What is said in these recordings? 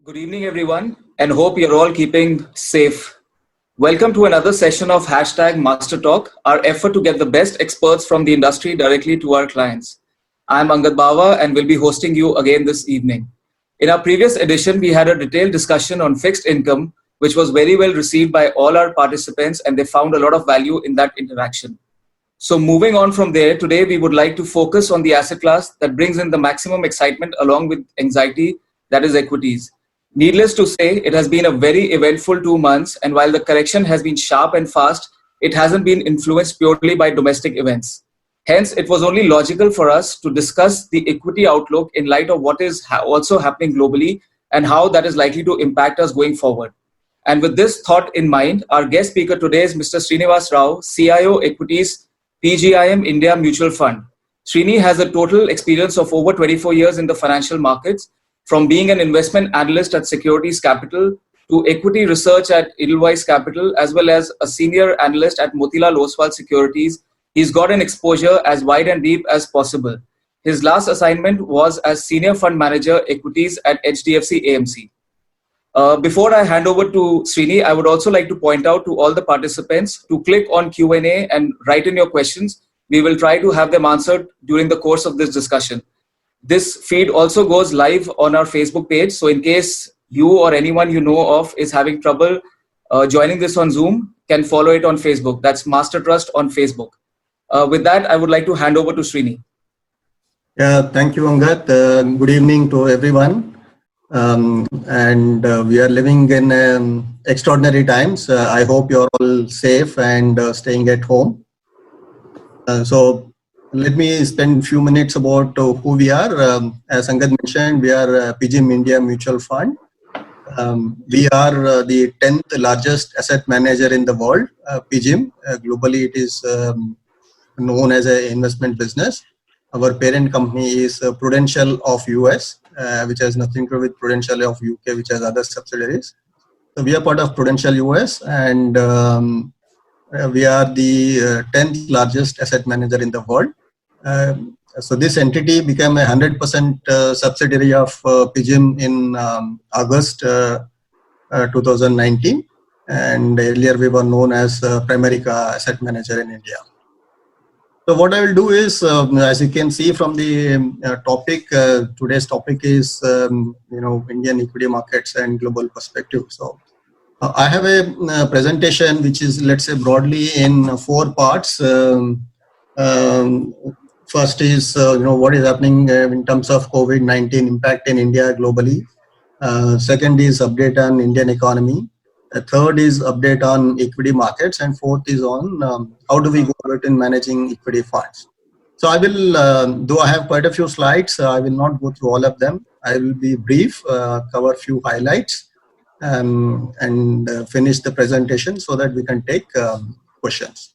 Good evening, everyone, and hope you're all keeping safe. Welcome to another session of hashtag Master Talk, our effort to get the best experts from the industry directly to our clients. I'm Angad Bawa and will be hosting you again this evening. In our previous edition, we had a detailed discussion on fixed income, which was very well received by all our participants, and they found a lot of value in that interaction. So, moving on from there, today we would like to focus on the asset class that brings in the maximum excitement along with anxiety, that is equities. Needless to say, it has been a very eventful 2 months, and while the correction has been sharp and fast, it hasn't been influenced purely by domestic events. Hence, it was only logical for us to discuss the equity outlook in light of what is also happening globally and how that is likely to impact us going forward. And with this thought in mind, our guest speaker today is Mr. Srinivas Rao, CIO Equities, PGIM India Mutual Fund. Srini has a total experience of over 24 years in the financial markets, from being an investment analyst at Securities Capital to equity research at Edelweiss Capital, as well as a senior analyst at Motilal Oswal Securities. He's got an exposure as wide and deep as possible. His last assignment was as senior fund manager equities at HDFC AMC. Before I hand over to Srini, I would also like to point out to all the participants to click on Q&A and write in your questions. We will try to have them answered during the course of this discussion. This feed also goes live on our Facebook page. So in case you or anyone you know of is having trouble joining this on Zoom, can follow it on Facebook. That's Master Trust on Facebook. With that, I would like to hand over to Srini. Yeah, thank you, Angad. Good evening to everyone. We are living in extraordinary times. I hope you're all safe and staying at home. So let me spend a few minutes about who we are. As Angad mentioned, we are PGIM India Mutual Fund. We are the 10th largest asset manager in the world. PGIM, globally it is known as an investment business. Our parent company is Prudential of US, which has nothing to do with Prudential of UK, which has other subsidiaries. So we are part of Prudential US, and we are the 10th largest asset manager in the world. So this entity became a 100% subsidiary of PGIM in August 2019, and earlier we were known as Pramerica Asset Manager in India. So what I will do is, as you can see from the topic, today's topic is, Indian equity markets and global perspective. So I have a presentation which is, let's say, broadly in 4 parts. First is, what is happening in terms of COVID-19 impact in India globally. Second is update on Indian economy. Third is update on equity markets, and fourth is on how do we go about in managing equity funds. So I will, though I have quite a few slides, I will not go through all of them. I will be brief, cover a few highlights, and finish the presentation so that we can take questions.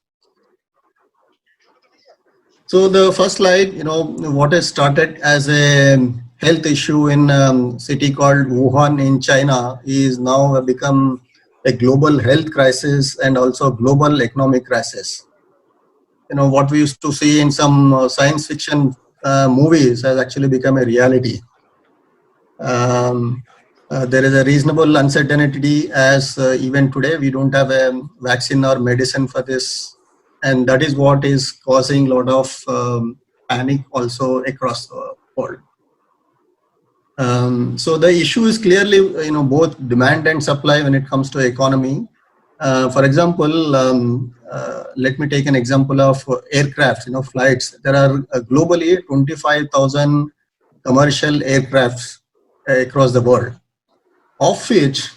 So the first slide, what has started as a health issue in a city called Wuhan in China is now become a global health crisis and also global economic crisis. What we used to see in some science fiction movies has actually become a reality. There is a reasonable uncertainty as even today we don't have a vaccine or medicine for this, and that is what is causing a lot of panic also across the world. So the issue is clearly, both demand and supply when it comes to economy. For example, let me take an example of aircraft, flights. There are globally 25,000 commercial aircrafts across the world, of which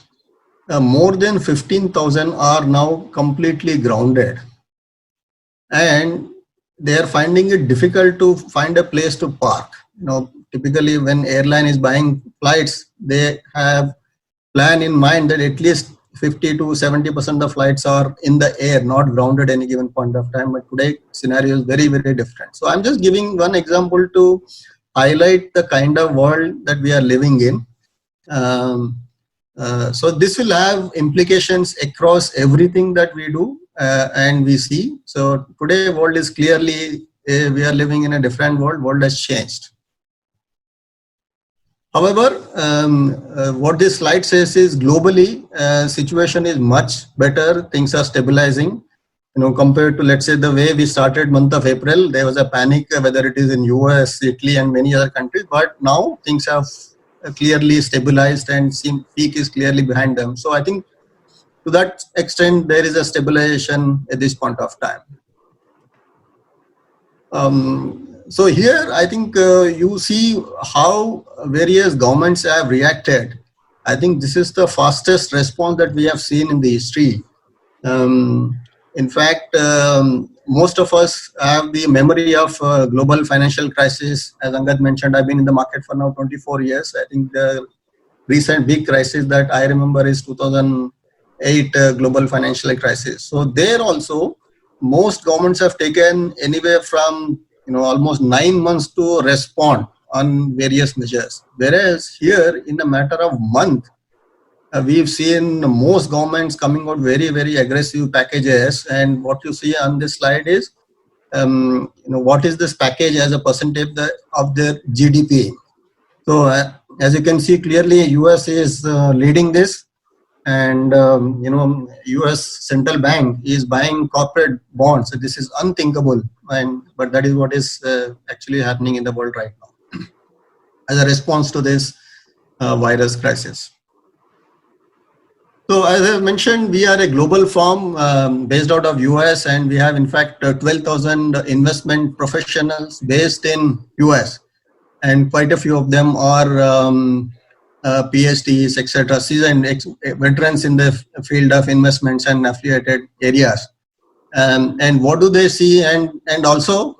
more than 15,000 are now completely grounded. And they are finding it difficult to find a place to park. Typically when airline is buying flights, they have plan in mind that at least 50 to 70% of flights are in the air, not grounded any given point of time. But today scenario is very, very different. So I'm just giving one example to highlight the kind of world that we are living in. So this will have implications across everything that we do and we see. So today world is clearly, we are living in a different world. World has changed. However, what this slide says is globally, situation is much better. Things are stabilizing. Compared to, let's say, the way we started month of April, there was a panic, whether it is in US, Italy, and many other countries. But now things have clearly stabilized and peak is clearly behind them. So I think to that extent, there is a stabilization at this point of time. So here, I think you see how various governments have reacted. I think this is the fastest response that we have seen in the history. In fact, most of us have the memory of global financial crisis. As Angad mentioned, I've been in the market for now 24 years. I think the recent big crisis that I remember is 2008 global financial crisis. So there also, most governments have taken anywhere from almost 9 months to respond on various measures. Whereas here, in a matter of month, we've seen most governments coming out very, very aggressive packages. And what you see on this slide is, what is this package as a percentage of their GDP. So as you can see clearly, US is leading this. And US central bank is buying corporate bonds. So this is unthinkable, but that is what is actually happening in the world right now as a response to this virus crisis. So as I mentioned, we are a global firm based out of US, and we have in fact 12,000 investment professionals based in US, and quite a few of them are PhDs, etc., seasoned veterans in the field of investments and affiliated areas. And what do they see? And also,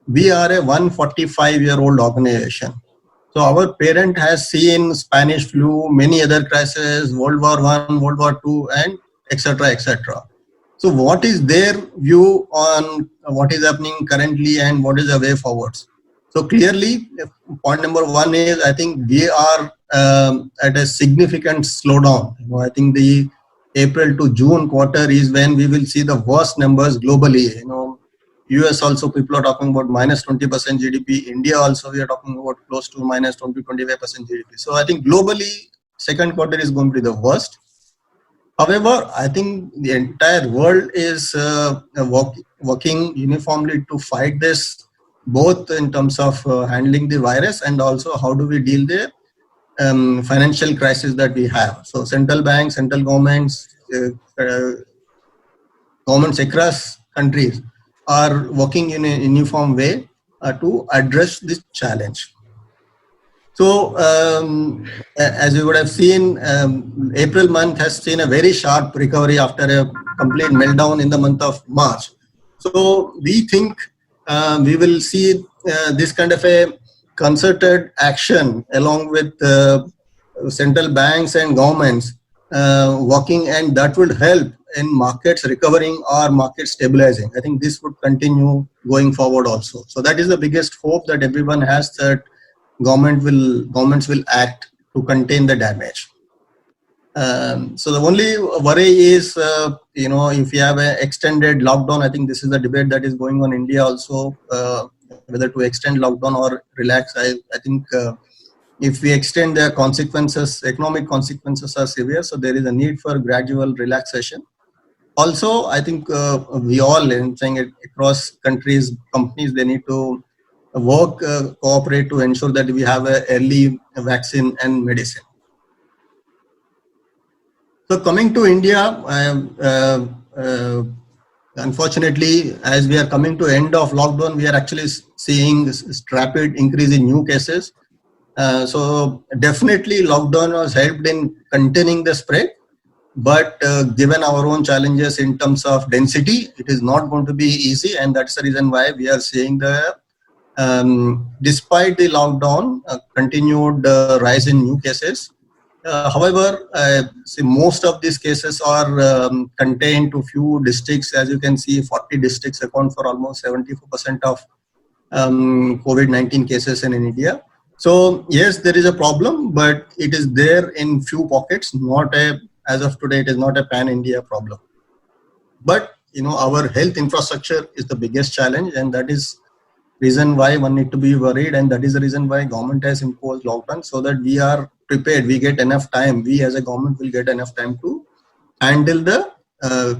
we are a 145-year-old organization. So our parent has seen Spanish flu, many other crises, World War I, World War II, and etc., etc. So what is their view on what is happening currently and what is the way forwards? So clearly, point number one is, I think we are at a significant slowdown. I think the April to June quarter is when we will see the worst numbers globally. US also, people are talking about minus 20% GDP. India also, we are talking about close to minus 20-25% GDP. So I think globally, second quarter is going to be the worst. However, I think the entire world is working uniformly to fight this, both in terms of handling the virus and also how do we deal the financial crisis that we have. So central banks, central governments, governments across countries are working in a uniform way to address this challenge. So as you would have seen, April month has seen a very sharp recovery after a complete meltdown in the month of March. So we think we will see this kind of a concerted action along with central banks and governments working, and that would help in markets recovering or market stabilizing. I think this would continue going forward also. So that is the biggest hope that everyone has, that governments will act to contain the damage. So the only worry is, if you have an extended lockdown, I think this is the debate that is going on in India also, whether to extend lockdown or relax. I think if we extend, the consequences, economic consequences are severe. So there is a need for gradual relaxation. Also, I think we all, in saying it, across countries, companies, they need to work, cooperate to ensure that we have an early vaccine and medicine. So coming to India, unfortunately, as we are coming to end of lockdown, we are actually seeing this rapid increase in new cases. So definitely lockdown was helped in containing the spread, but given our own challenges in terms of density, it is not going to be easy, and that's the reason why we are seeing the despite the lockdown, continued rise in new cases. However, see, most of these cases are contained to few districts. As you can see, 40 districts account for almost 74% of COVID-19 cases in India. So yes, there is a problem, but it is there in few pockets. As of today, it is not a pan-India problem. But our health infrastructure is the biggest challenge, and that is reason why one need to be worried, and that is the reason why government has imposed lockdown, so that we are prepared. We get enough time. We as a government will get enough time to handle the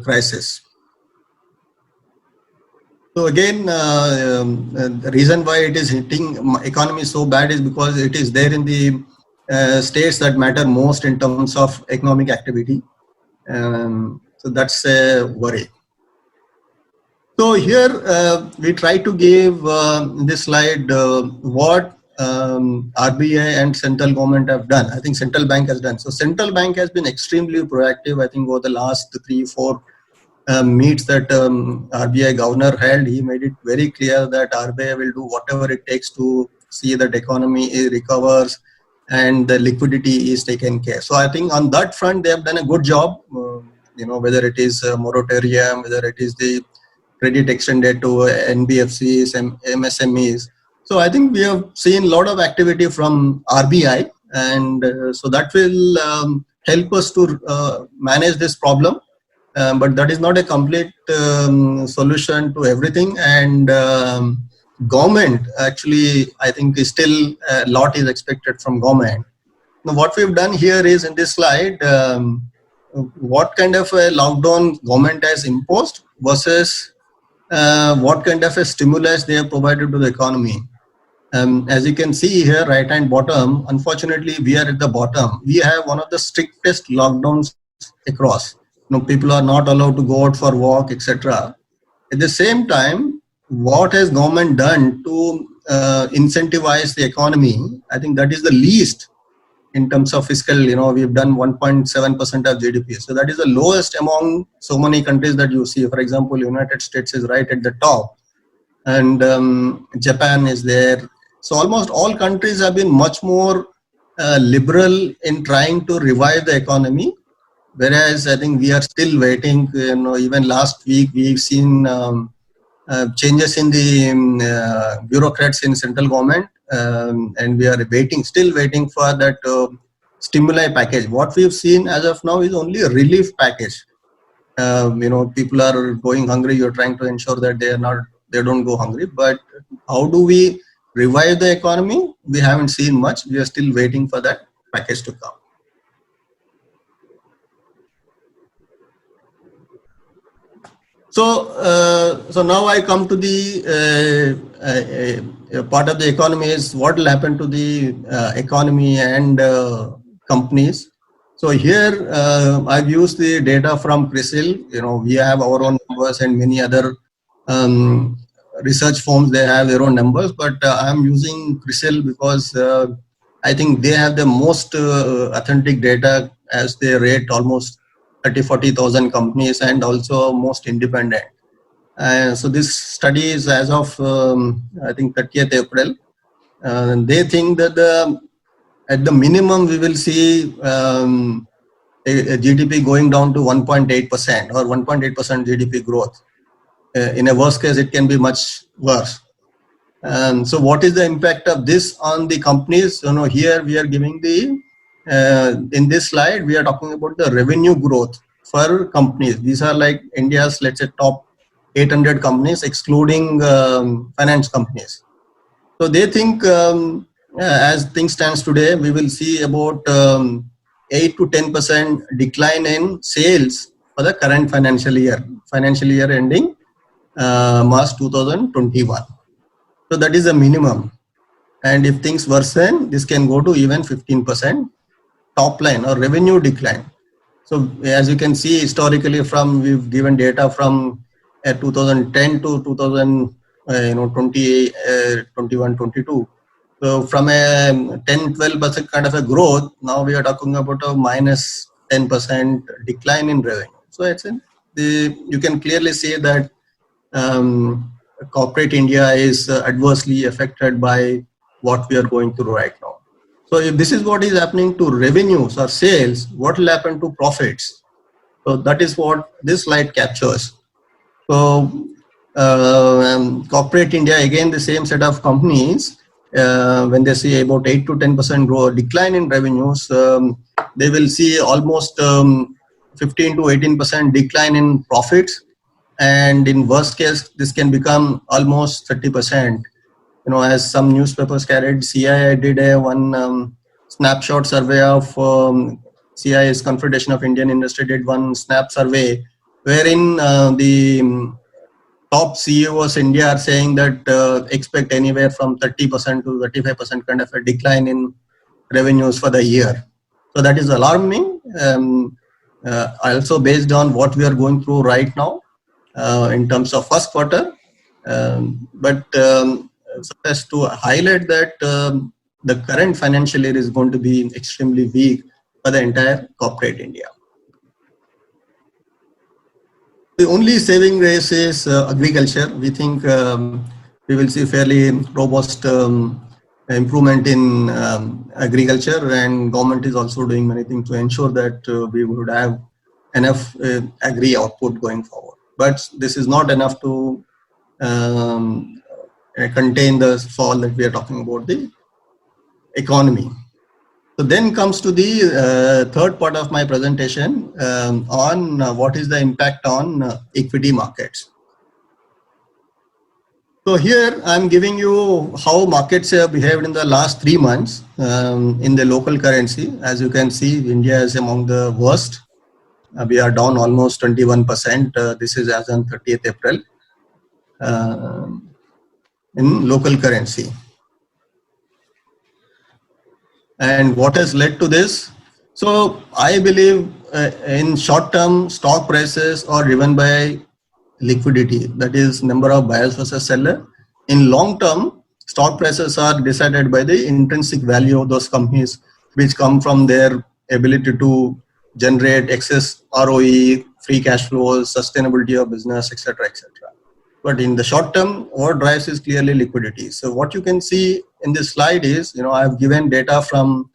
crisis. So again, the reason why it is hitting economy so bad is because it is there in the states that matter most in terms of economic activity. So that's a worry. So here we try to give in this slide what RBI and central government have done. I think central bank has done. So central bank has been extremely proactive. I think over the last 3-4 meets that RBI governor held, he made it very clear that RBI will do whatever it takes to see that economy recovers and the liquidity is taken care. So I think on that front they have done a good job. Whether it is moratorium, whether it is the credit extended to NBFCs and MSMEs. So I think we have seen a lot of activity from RBI, and so that will help us to manage this problem. But that is not a complete solution to everything, and government actually, I think, is still a lot is expected from government. Now what we've done here is in this slide, what kind of a lockdown government has imposed versus what kind of a stimulus they have provided to the economy. As you can see here, right hand bottom, unfortunately we are at the bottom. We have one of the strictest lockdowns across. People are not allowed to go out for walk, etc. At the same time, what has government done to incentivize the economy? I think that is the least in terms of fiscal. We've done 1.7% of GDP. So that is the lowest among so many countries that you see. For example, United States is right at the top, and Japan is there. So almost all countries have been much more liberal in trying to revive the economy. Whereas I think we are still waiting. Even last week we've seen changes in the bureaucrats in central government, and we are still waiting for that stimuli package. What we've seen as of now is only a relief package. People are going hungry. You're trying to ensure that they don't go hungry. But how do we revive the economy? We haven't seen much. We are still waiting for that package to come. So now I come to the part of the economy is what will happen to the economy and companies. So here I've used the data from CRISIL. We have our own numbers, and many other research firms, they have their own numbers, but I'm using CRISIL because I think they have the most authentic data, as they rate almost 30,000-40,000 companies and also most independent. So this study is as of I think 30th April. They think that at the minimum we will see a GDP going down to 1.8% or 1.8% GDP growth. In a worst case, it can be much worse. So what is the impact of this on the companies? Here we are giving in this slide, we are talking about the revenue growth for companies. These are like India's, let's say, top 800 companies, excluding finance companies. So they think as things stands today, we will see about 8 to 10% decline in sales for the current financial year ending March 2021. So that is the minimum. And if things worsen, this can go to even 15% top line or revenue decline. So as you can see, historically, we've given data from 2010 to 21, 22. So from a 10-12% kind of a growth, now we are talking about a minus 10% decline in revenue. So you can clearly see that corporate India is adversely affected by what we are going through right now. So if this is what is happening to revenues or sales, what will happen to profits? So that is what this slide captures. So corporate India, again, the same set of companies, when they see about 8 to 10% growth decline in revenues, they will see almost 15 to 18% decline in profits. And in worst case, this can become almost 30%. as some newspapers carried, CII did one snapshot survey of CII's Confederation of Indian Industry did one snap survey wherein the top CEOs India are saying that expect anywhere from 30% to 35% kind of a decline in revenues for the year. So that is alarming. Also based on what we are going through right now in terms of first quarter. So as to highlight that the current financial year is going to be extremely weak for the entire corporate India. The only saving grace is agriculture. We think we will see fairly robust improvement in agriculture, and government is also doing many things to ensure that we would have enough agri output going forward. But this is not enough to contain the fall that we are talking about the economy. So then comes to the third part of my presentation on what is the impact on equity markets. So here I'm giving you how markets have behaved in the last 3 months in the local currency. As you can see, India is among the worst. We are down almost 21%. This is as on 30th April in local currency. And what has led to this? So I believe in short term, stock prices are driven by liquidity, that is number of buyers versus seller. In long term, stock prices are decided by the intrinsic value of those companies, which come from their ability to generate excess ROE, free cash flows, sustainability of business, etc., etc. But in the short term, what drives is clearly liquidity. So what you can see in this slide is, I have given data from,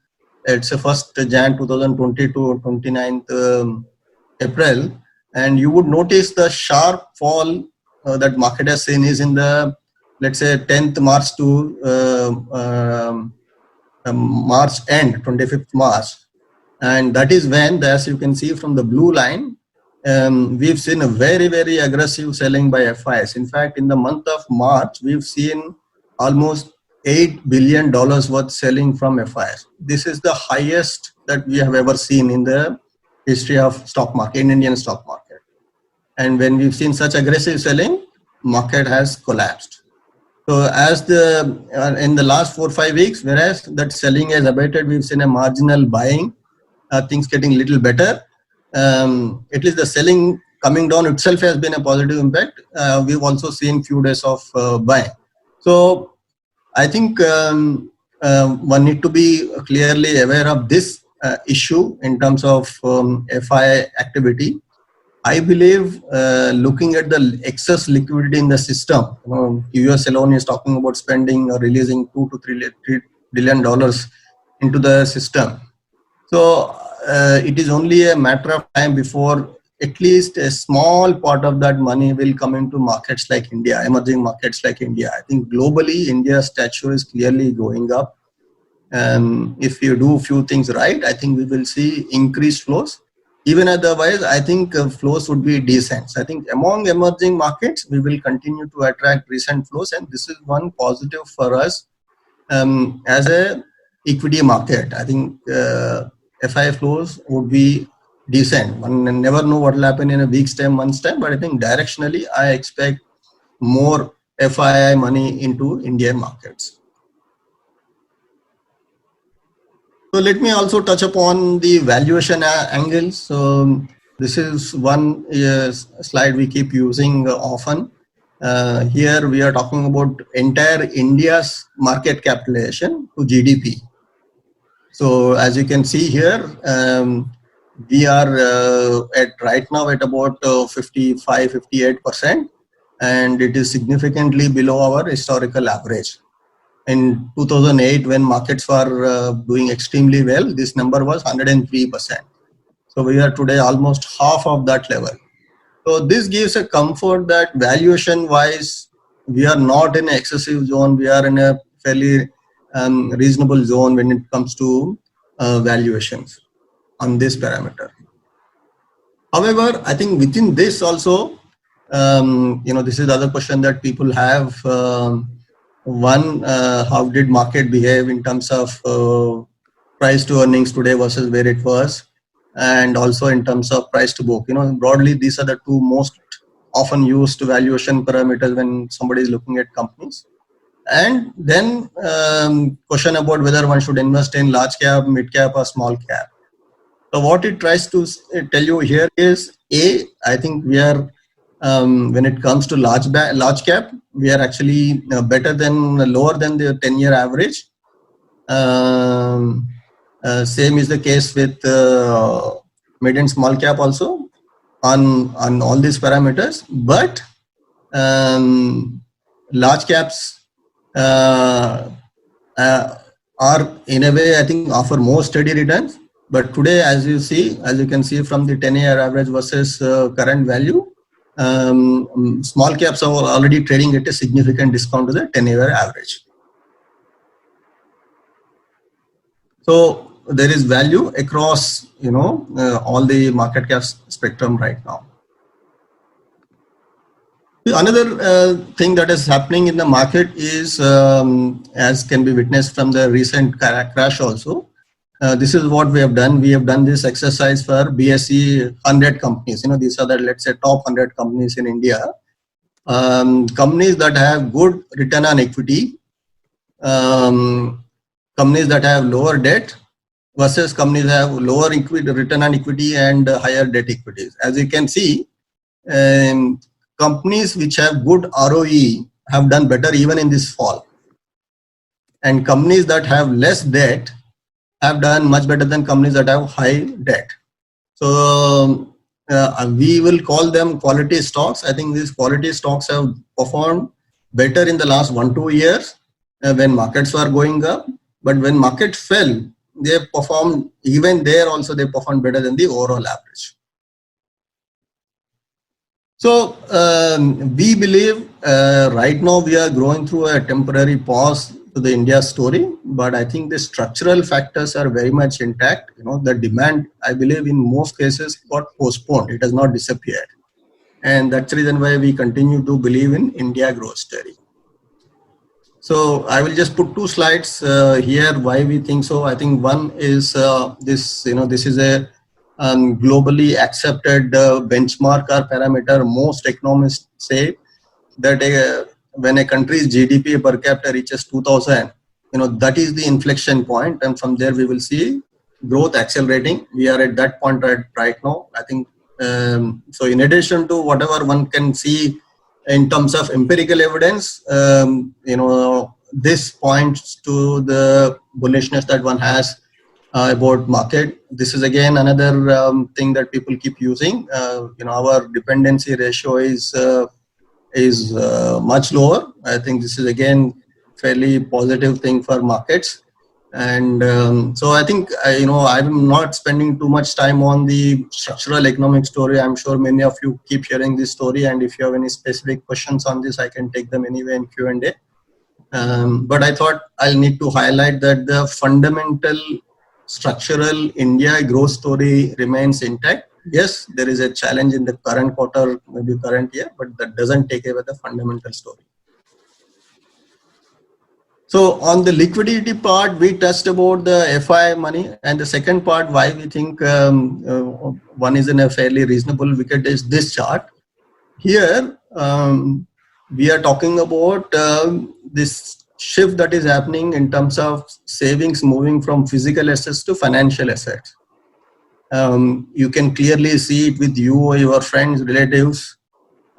it's a 1st Jan 2020 to 29th April. And you would notice the sharp fall that market has seen is in the, let's say, 10th March to March end, 25th March. And that is when, as you can see from the blue line, we've seen a very, very aggressive selling by FIs. In fact, in the month of March, we've seen almost $8 billion worth selling from FIs. This is the highest that we have ever seen in the history of stock market, in Indian stock market. And when we've seen such aggressive selling, market has collapsed. So as in the last 4 or 5 weeks, whereas that selling has abated, we've seen a marginal buying, things getting a little better. At least the selling coming down itself has been a positive impact. We've also seen few days of buying. So I think one need to be clearly aware of this issue in terms of FI activity. I believe looking at the excess liquidity in the system, US alone is talking about spending or releasing $2 to $3 billion into the system. So it is only a matter of time before at least a small part of that money will come into markets like India, emerging markets like India. I think globally, India's stature is clearly going up. If you do a few things right, I think we will see increased flows. Even otherwise, I think flows would be decent. So I think among emerging markets, we will continue to attract recent flows, and this is one positive for us as a equity market. I think FI flows would be decent. One never know what will happen in a week's time, month's time, but I think directionally, I expect more FII money into Indian markets. So let me also touch upon the valuation angle. So this is one slide we keep using often. Here we are talking about entire India's market capitalization to GDP. So as you can see here, we are at right now at about 55-58%, and it is significantly below our historical average. In 2008, when markets were doing extremely well, this number was 103%. So we are today almost half of that level. So this gives a comfort that valuation-wise, we are not in an excessive zone. We are in a fairly reasonable zone when it comes to valuations on this parameter. However, I think within this also, this is the other question that people have. One, how did market behave in terms of price to earnings today versus where it was, and also in terms of price to book. Broadly, these are the two most often used valuation parameters when somebody is looking at companies. And then question about whether one should invest in large cap, mid cap, or small cap. So what it tries to tell you here is, I think we are, when it comes to large cap, we are actually lower than the 10-year average. Same is the case with mid and small cap also on all these parameters. But large caps are in a way, I think, offer more steady returns. But today, as you can see from the 10-year average versus current value, small caps are already trading at a significant discount to the 10-year average. So there is value across, all the market cap spectrum right now. Another thing that is happening in the market is, as can be witnessed from the recent crash also, this is what we have done. We have done this exercise for BSE 100 companies. These are the, let's say, top 100 companies in India. Companies that have good return on equity, companies that have lower debt versus companies that have lower return on equity and higher debt equities. As you can see, companies which have good ROE have done better even in this fall. And companies that have less debt have done much better than companies that have high debt. So we will call them quality stocks. I think these quality stocks have performed better in the last 1-2 years when markets were going up. But when market fell, they performed, even there also they performed better than the overall average. So we believe right now we are going through a temporary pause to the India story, but I think the structural factors are very much intact. The demand, I believe, in most cases got postponed. It has not disappeared. And that's the reason why we continue to believe in India growth story. So I will just put 2 slides here why we think so. I think one is this is a globally accepted benchmark or parameter. Most economists say that when a country's GDP per capita reaches 2000, that is the inflection point, and from there we will see growth accelerating. We are at that point right now. I think so. In addition to whatever one can see in terms of empirical evidence, this points to the bullishness that one has about market. This is again another thing that people keep using. Our dependency ratio is much lower. I think this is again fairly positive thing for markets. And so I think I'm not spending too much time on the structural economic story. I'm sure many of you keep hearing this story, and if you have any specific questions on this, I can take them anyway in Q&A. But I thought I'll need to highlight that the fundamental structural India growth story remains intact. Yes, there is a challenge in the current quarter, maybe current year, but that doesn't take away the fundamental story. So on the liquidity part, we touched about the FI money, and the second part why we think one is in a fairly reasonable wicket is this chart. Here we are talking about this shift that is happening in terms of savings moving from physical assets to financial assets. You can clearly see it with you or your friends, relatives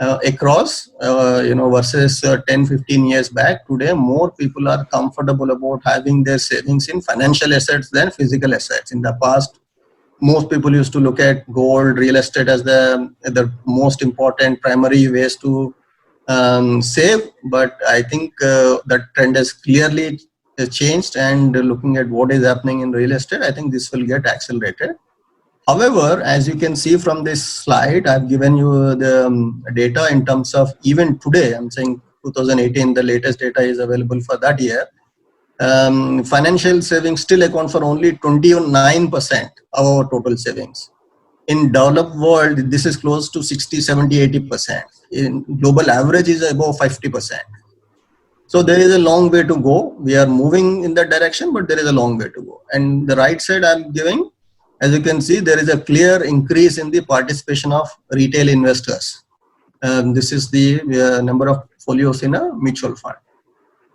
across, versus 10-15 years back. Today, more people are comfortable about having their savings in financial assets than physical assets. In the past, most people used to look at gold, real estate as the most important primary ways to save. But I think that trend has clearly changed, and looking at what is happening in real estate, I think this will get accelerated. However, as you can see from this slide, I've given you the data in terms of even today. I'm saying 2018, the latest data is available for that year. Financial savings still account for only 29% of our total savings. In developed world, this is close to 60, 70, 80%. In global average is above 50%. So there is a long way to go. We are moving in that direction, but there is a long way to go. And the right side I'm giving, as you can see, there is a clear increase in the participation of retail investors. This is the number of folios in a mutual fund.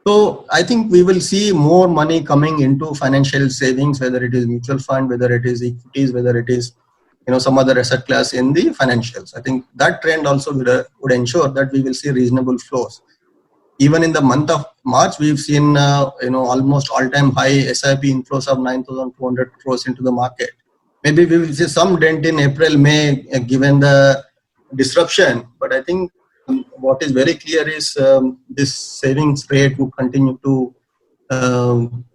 So I think we will see more money coming into financial savings, whether it is mutual fund, whether it is equities, whether it is some other asset class in the financials. I think that trend also would ensure that we will see reasonable flows. Even in the month of March, we've seen almost all-time high SIP inflows of 9,200 crores into the market. Maybe we will see some dent in April, May, given the disruption. But I think what is very clear is this savings rate will continue to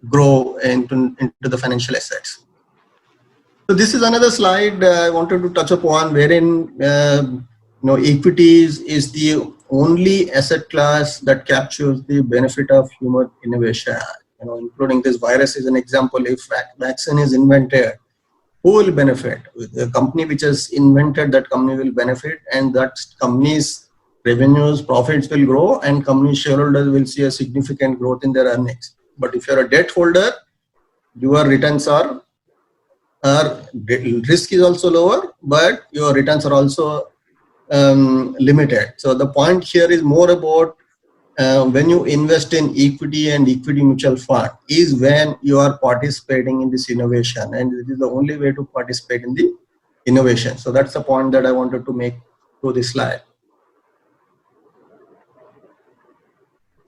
grow into the financial assets. So this is another slide I wanted to touch upon, wherein equities is the only asset class that captures the benefit of human innovation. Including this virus is an example. If vaccine is invented, who will benefit? The company which has invented that company will benefit, and that company's revenues, profits will grow, and company shareholders will see a significant growth in their earnings. But if you're a debt holder, your returns are risk is also lower, but your returns are also limited. So the point here is more about when you invest in equity and equity mutual fund is when you are participating in this innovation, and it is the only way to participate in the innovation. So that's the point that I wanted to make through this slide.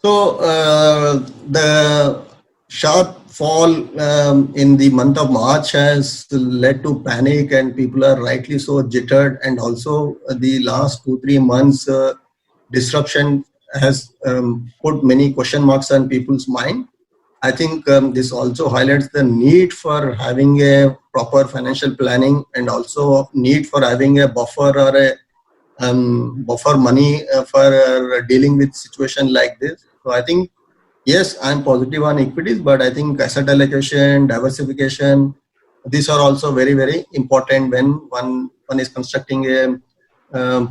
So the sharp fall in the month of March has led to panic, and people are rightly so jittered, and also the last 2-3 months disruption has put many question marks on people's mind. I think this also highlights the need for having a proper financial planning, and also need for having a buffer or a buffer money for dealing with situation like this. So I think, yes, I'm positive on equities, but I think asset allocation, diversification, these are also very, very important when one is constructing a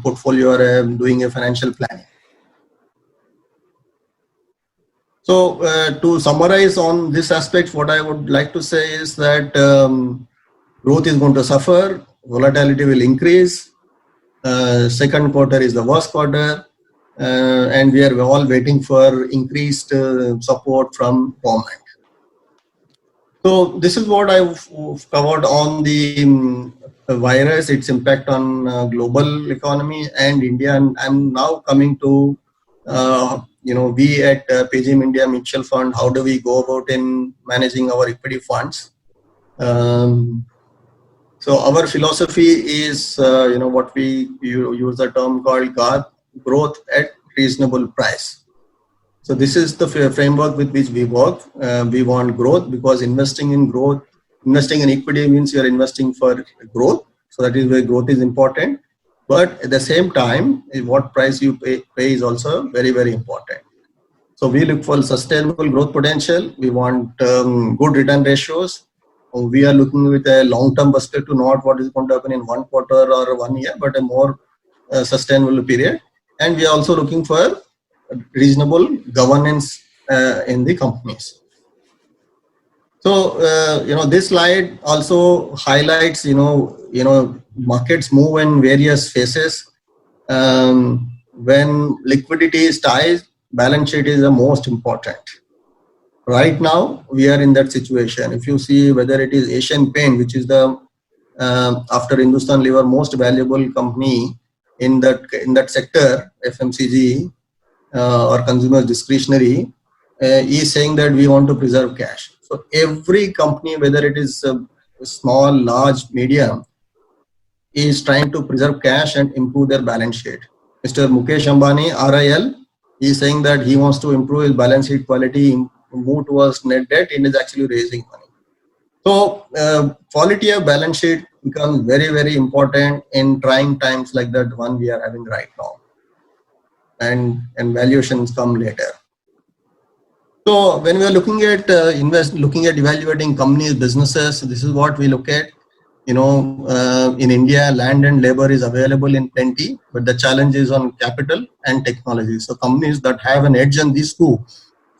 portfolio or doing a financial planning. So to summarize on this aspect, what I would like to say is that growth is going to suffer, volatility will increase, second quarter is the worst quarter, and we are all waiting for increased support from government. So this is what I've covered on the virus, its impact on global economy and India. And I'm now coming to, we at PGIM India Mutual Fund, how do we go about in managing our equity funds? So our philosophy is, what we use the term called growth at reasonable price. So this is the framework with which we work. We want growth because investing in equity means you are investing for growth. So that is where growth is important. But at the same time, what price you pay is also very, very important. So we look for sustainable growth potential. We want good return ratios. We are looking with a long-term perspective, not what is going to happen in 1 quarter or 1 year, but a more sustainable period. And we are also looking for reasonable governance in the companies. So, this slide also highlights, markets move in various phases. When liquidity is tight, balance sheet is the most important. Right now, we are in that situation. If you see whether it is Asian Paint, which is the, after Hindustan Lever, most valuable company in that sector, FMCG or consumer discretionary, is saying that we want to preserve cash. So every company, whether it is small, large, medium, is trying to preserve cash and improve their balance sheet. Mr. Mukesh Ambani, RIL, is saying that he wants to improve his balance sheet quality, move towards net debt, and is actually raising money. So quality of balance sheet becomes very, very important in trying times like that one we are having right now. And valuations come later. So when we are looking at evaluating companies, businesses, this is what we look at. In India, land and labor is available in plenty, but the challenge is on capital and technology. So companies that have an edge on these two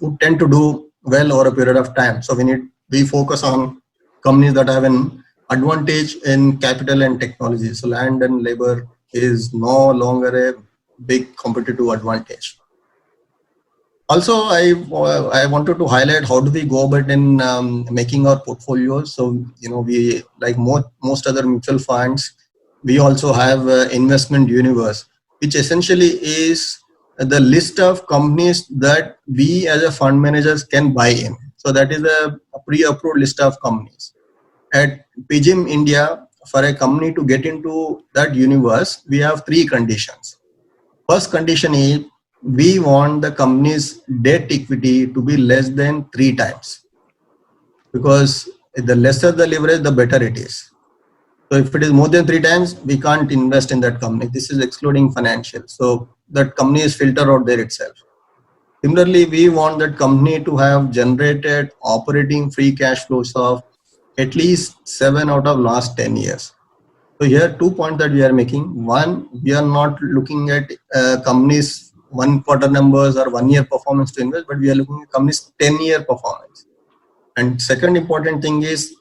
would tend to do well over a period of time. So we focus on companies that have an advantage in capital and technology. So land and labor is no longer a big competitive advantage. Also, I wanted to highlight how do we go about in making our portfolios. So we, like most other mutual funds, we also have investment universe, which essentially is the list of companies that we as a fund managers can buy in. So that is a pre-approved list of companies. At PGIM India, for a company to get into that universe, we have 3 conditions. First condition is we want the company's debt equity to be less than 3 times, because the lesser the leverage, the better it is. So if it is more than 3 times, we can't invest in that company. This is excluding financial. So that company is filtered out there itself. Similarly, we want that company to have generated operating free cash flows of at least 7 out of last 10 years. So here 2 points that we are making. One, we are not looking at companies 1 quarter numbers or 1 year performance to invest, but we are looking at companies 10-year performance. And second important thing is,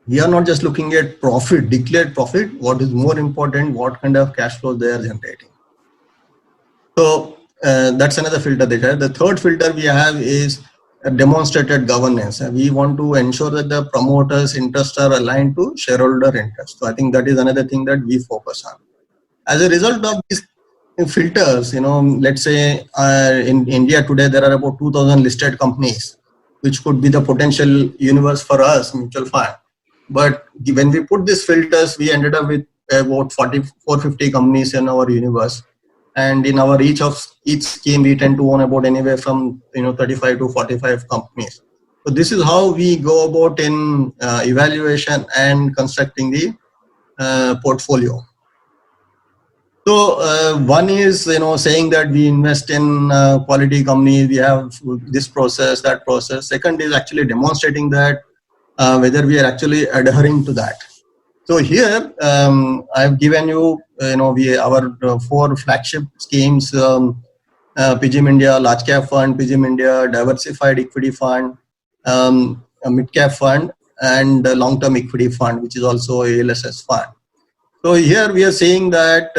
we are not just looking at profit, declared profit. What is more important, what kind of cash flow they are generating. So that's another filter they have. The third filter we have is demonstrated governance. We want to ensure that the promoters' interests are aligned to shareholder interests. So I think that is another thing that we focus on. As a result of these filters, let's say in India today there are about 2,000 listed companies, which could be the potential universe for us, mutual fund. But when we put these filters, we ended up with about 450 companies in our universe. And in our each scheme, we tend to own about anywhere from 35 to 45 companies. So this is how we go about in evaluation and constructing the portfolio. So one is saying that we invest in quality companies. We have this process, that process. Second is actually demonstrating that whether we are actually adhering to that. So here I've given you our 4 flagship schemes: PGIM India Large Cap Fund, PGIM India Diversified Equity Fund, a Mid Cap Fund, and a Long Term Equity Fund, which is also a ALSS fund. So here we are saying that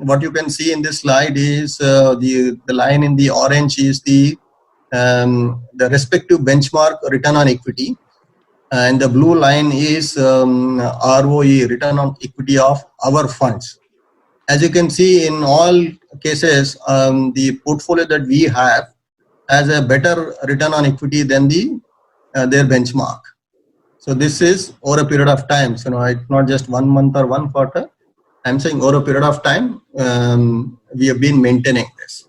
what you can see in this slide is the line in the orange is the respective benchmark return on equity. And the blue line is ROE, return on equity of our funds. As you can see, in all cases, the portfolio that we have has a better return on equity than their benchmark. So this is over a period of time. So it's not just 1 month or 1 quarter. I'm saying over a period of time, we have been maintaining this.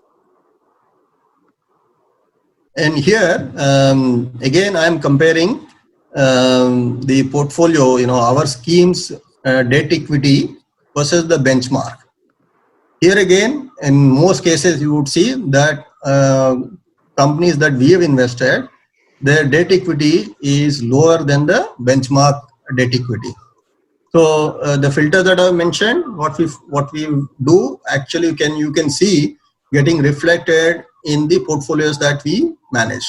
And here, again, I'm comparing the portfolio, our schemes debt equity versus the benchmark. Here again, in most cases, you would see that companies that we have invested, their debt equity is lower than the benchmark debt equity. So the filter that I mentioned, what we do actually you can see getting reflected in the portfolios that we manage.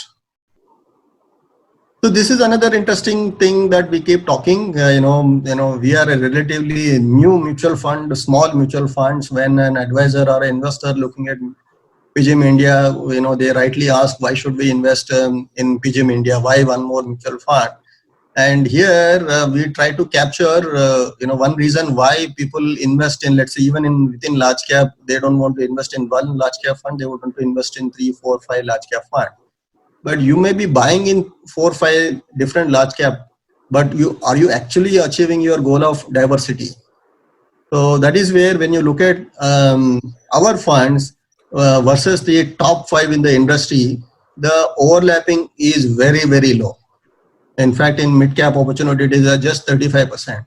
So this is another interesting thing that we keep talking. We are a relatively new mutual fund, small mutual funds. When an advisor or an investor looking at PGIM India, they rightly ask, why should we invest in PGIM India? Why one more mutual fund? And here we try to capture, one reason why people invest in, let's say, even within large cap, they don't want to invest in one large cap fund. They want to invest in 3, 4, 5 large cap fund. But you may be buying in 4, 5 different large cap, but are you actually achieving your goal of diversity? So that is where, when you look at our funds versus the top 5 in the industry, the overlapping is very, very low. In fact, in mid cap opportunity, it is just 35%.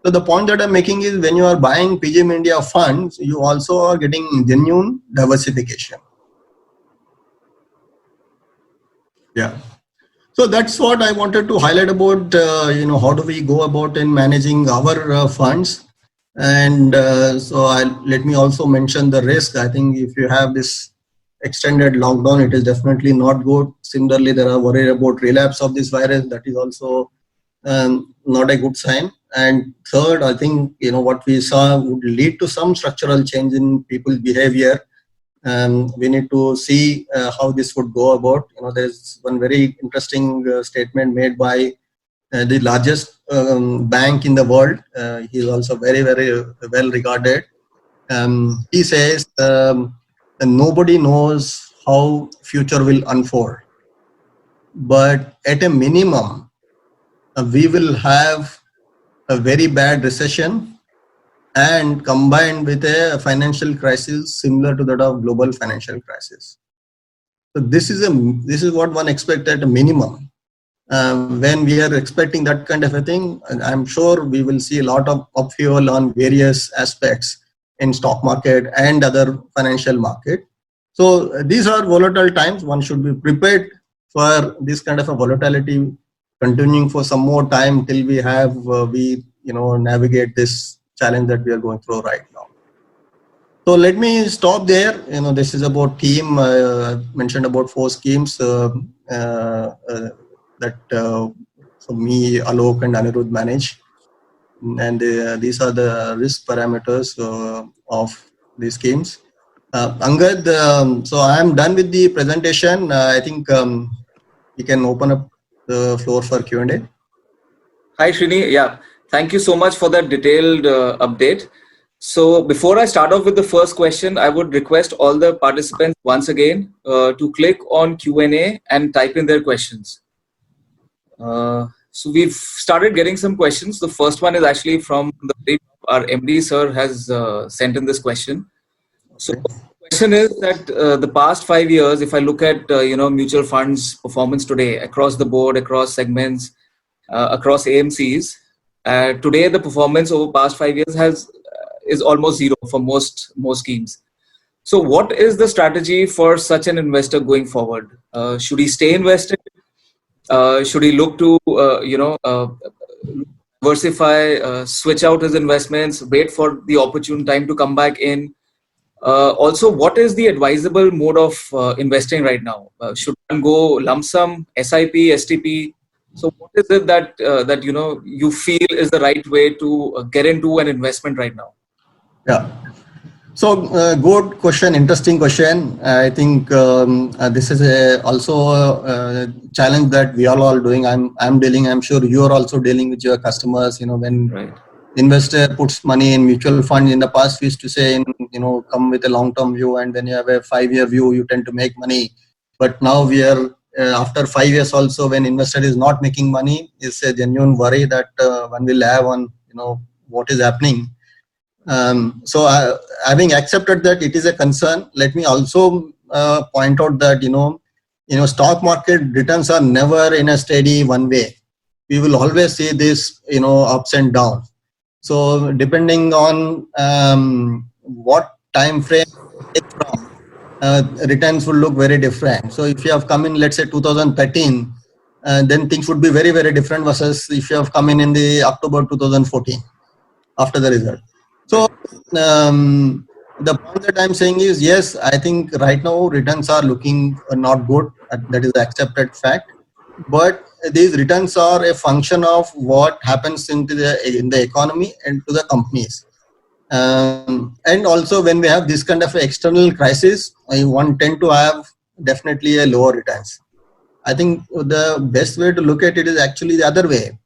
So the point that I'm making is, when you are buying PGIM India funds, you also are getting genuine diversification. Yeah. So that's what I wanted to highlight about, how do we go about in managing our funds. And let me also mention the risk. I think if you have this extended lockdown. It is definitely not good. Similarly, there are worries about relapse of this virus. That is also not a good sign. And third, I think what we saw would lead to some structural change in people's behavior. We need to see how this would go about. There's one very interesting statement made by the largest bank in the world. He is also very, very well regarded. He says nobody knows how future will unfold, but at a minimum, we will have a very bad recession and combined with a financial crisis similar to that of global financial crisis. So this is what one expects at a minimum. When we are expecting that kind of a thing, I'm sure we will see a lot of upheaval on various aspects in stock market and other financial market. So these are volatile times. One should be prepared for this kind of a volatility continuing for some more time till we have navigate this challenge that we are going through right now. So let me stop there. This is about team. I mentioned about 4 schemes that so me, Alok and Anirudh manage. And these are the risk parameters of these schemes. Angad, so I am done with the presentation. I think we can open up the floor for Q&A. Hi, Srini. Yeah, thank you so much for that detailed update. So before I start off with the first question, I would request all the participants once again to click on Q&A and type in their questions. So we've started getting some questions. The first one is actually from our MD sir has sent in this question. So the question is that the past 5 years, if I look at mutual funds performance today across the board, across segments, across AMCs, today the performance over past 5 years is almost zero for most schemes. So what is the strategy for such an investor going forward? Should he stay invested? Should he look to diversify, switch out his investments, wait for the opportune time to come back in? Also, what is the advisable mode of investing right now? Should one go lump sum, SIP, STP? So what is it that you feel is the right way to get into an investment right now? Yeah. So good question, interesting question. I think this is also a challenge that we are all doing. I'm dealing. I'm sure you are also dealing with your customers. When investor puts money in mutual fund, in the past we used to say, come with a long-term view, and when you have a 5-year view, you tend to make money. But now we are after 5 years also, when investor is not making money, it's a genuine worry that one will have on what is happening. So having accepted that it is a concern, let me also point out that stock market returns are never in a steady one way. We will always see this ups and downs. So depending on what time frame from, returns will look very different. So if you have come in, let's say 2013, then things would be very, very different versus if you have come in the October 2014 after the result. So the point that I'm saying is, yes, I think right now returns are looking not good. That is the accepted fact. But these returns are a function of what happens in the economy and to the companies. And also when we have this kind of external crisis, one tend to have definitely a lower returns. I think the best way to look at it is actually the other way.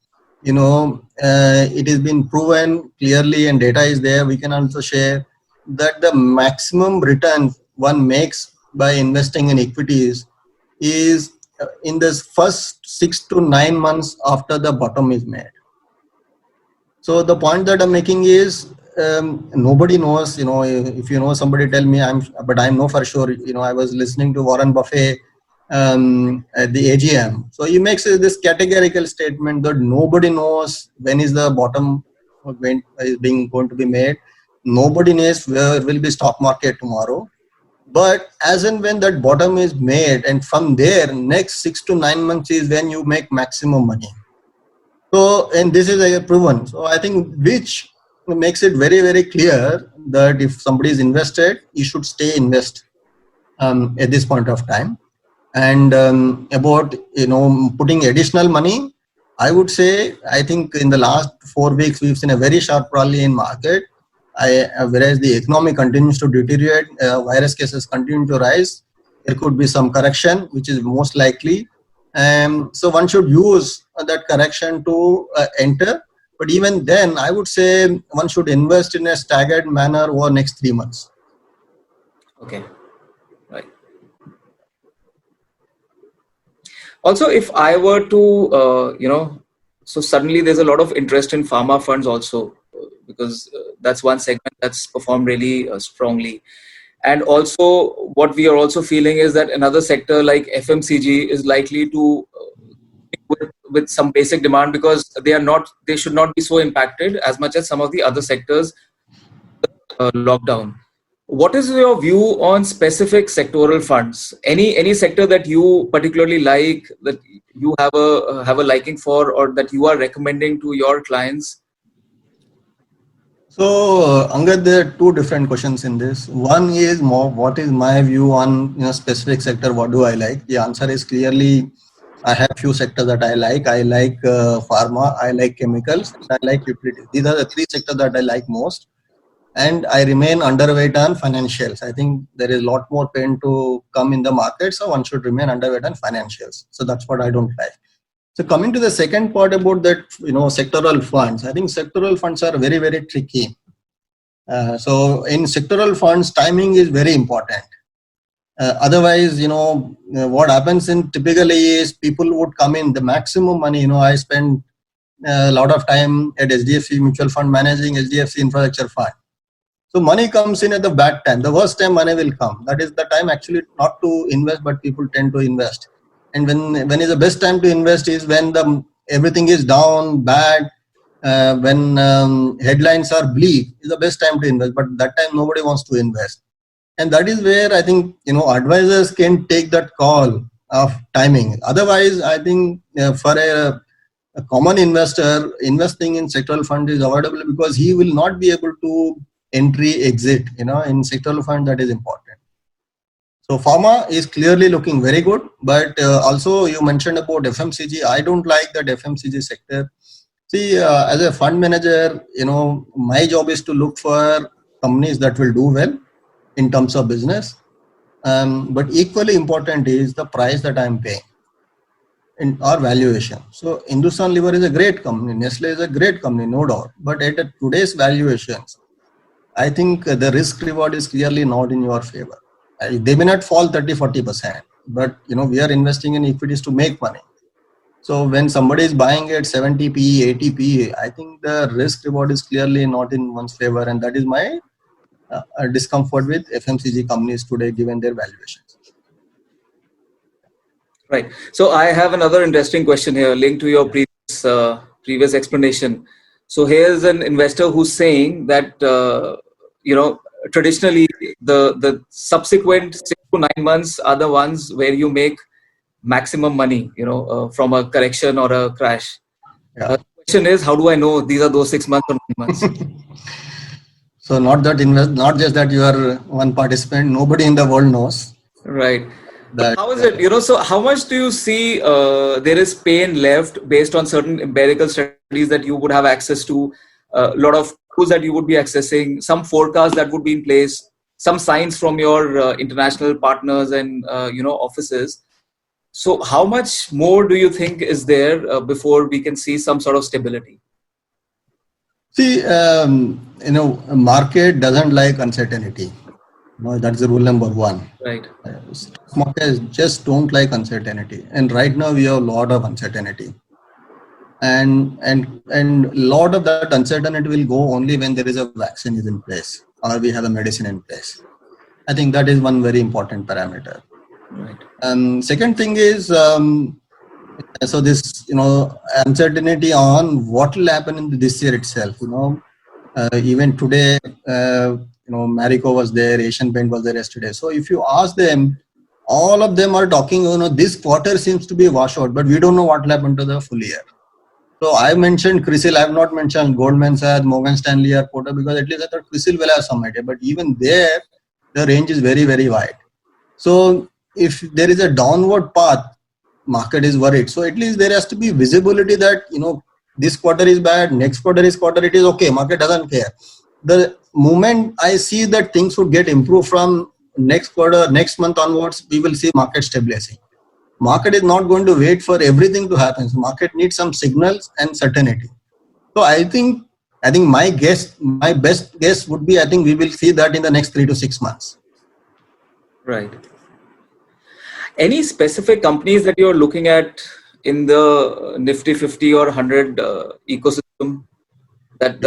It has been proven clearly and data is there. We can also share that the maximum return one makes by investing in equities is in this first 6 to 9 months after the bottom is made. So the point that I'm making is nobody knows, if somebody tell me, but I know for sure, I was listening to Warren Buffett at the AGM. So he makes this categorical statement that nobody knows when is the bottom going to be made. Nobody knows where will be stock market tomorrow. But as and when that bottom is made, and from there, next 6 to 9 months is when you make maximum money. So, and this is proven. So I think which makes it very, very clear that if somebody is invested, he should stay invested. at this point of time. And about putting additional money, I would say I think in the last 4 weeks we've seen a very sharp rally in market. Whereas the economy continues to deteriorate, virus cases continue to rise. There could be some correction, which is most likely. So one should use that correction to enter. But even then, I would say one should invest in a staggered manner over next 3 months. Okay, right. Also, if I were to, so suddenly there's a lot of interest in pharma funds also, because that's one segment that's performed really strongly. And also what we are also feeling is that another sector like FMCG is likely to with some basic demand, because they should not be so impacted as much as some of the other sectors lockdown. What is your view on specific sectoral funds? Any sector that you particularly like, that you have a liking for, or that you are recommending to your clients? So, Angad, there are two different questions in this. One is more, what is my view on specific sector? What do I like? The answer is clearly, I have few sectors that I like. I like pharma, I like chemicals, and I like utilities. These are the 3 sectors that I like most. And I remain underweight on financials. I think there is a lot more pain to come in the market, so one should remain underweight on financials. So that's what I don't like. So coming to the second part about that, sectoral funds, I think sectoral funds are very, very tricky. So in sectoral funds, timing is very important. Otherwise, what happens typically is people would come in the maximum money. I spend a lot of time at HDFC Mutual Fund managing HDFC Infrastructure Fund. So money comes in at the bad time. The worst time money will come. That is the time actually not to invest, but people tend to invest. And when is the best time to invest is when everything is down, bad, when headlines are bleak, is the best time to invest. But that time nobody wants to invest. And that is where I think, advisors can take that call of timing. Otherwise, I think for a common investor, investing in sectoral fund is avoidable, because he will not be able to entry, exit, in sectoral fund. That is important. So pharma is clearly looking very good, but also you mentioned about FMCG. I don't like that FMCG sector. See, as a fund manager, my job is to look for companies that will do well in terms of business. But equally important is the price that I'm paying in our valuation. So Hindustan Lever is a great company. Nestle is a great company, no doubt. But at today's valuations, I think the risk reward is clearly not in your favor. They may not fall 30-40%, but we are investing in equities to make money. So when somebody is buying at 70 PE, 80 PE, I think the risk reward is clearly not in one's favor, and that is my discomfort with FMCG companies today, given their valuations. Right. So I have another interesting question here linked to your previous explanation. So here's an investor who's saying that traditionally the subsequent 6 to 9 months are the ones where you make maximum money, from a correction or a crash. Yeah. The question is, how do I know these are those 6 months or 9 months? So not just that you are one participant. Nobody in the world knows. Right. But how is it? So how much do you see there is pain left based on certain empirical studies that you would have access to, a lot of tools that you would be accessing, some forecasts that would be in place, some signs from your international partners and offices. So how much more do you think is there before we can see some sort of stability? See, market doesn't like uncertainty. That's the rule number one. Right. Markets just don't like uncertainty, and right now we have a lot of uncertainty, and a lot of that uncertainty will go only when there is a vaccine is in place or we have a medicine in place. I think that is one very important parameter. Right. Second thing is, so this uncertainty on what will happen in this year itself. Even today, Marico was there, Asian Paint was there yesterday. So if you ask them, all of them are talking, this quarter seems to be a washout, but we don't know what will happen to the full year. So I mentioned CRISIL, I have not mentioned Goldman Sachs, Morgan Stanley or Kotak, because at least I thought CRISIL will have some idea, but even there, the range is very, very wide. So if there is a downward path, market is worried. So at least there has to be visibility that, this quarter is bad, next quarter it is okay. Market doesn't care. The moment I see that things would get improved from next quarter, next month onwards, we will see market stabilizing. Market is not going to wait for everything to happen. So market needs some signals and certainty. So I think my best guess would be, I think we will see that in the next 3 to 6 months. Right. Any specific companies that you're looking at in the Nifty 50 or 100 ecosystem that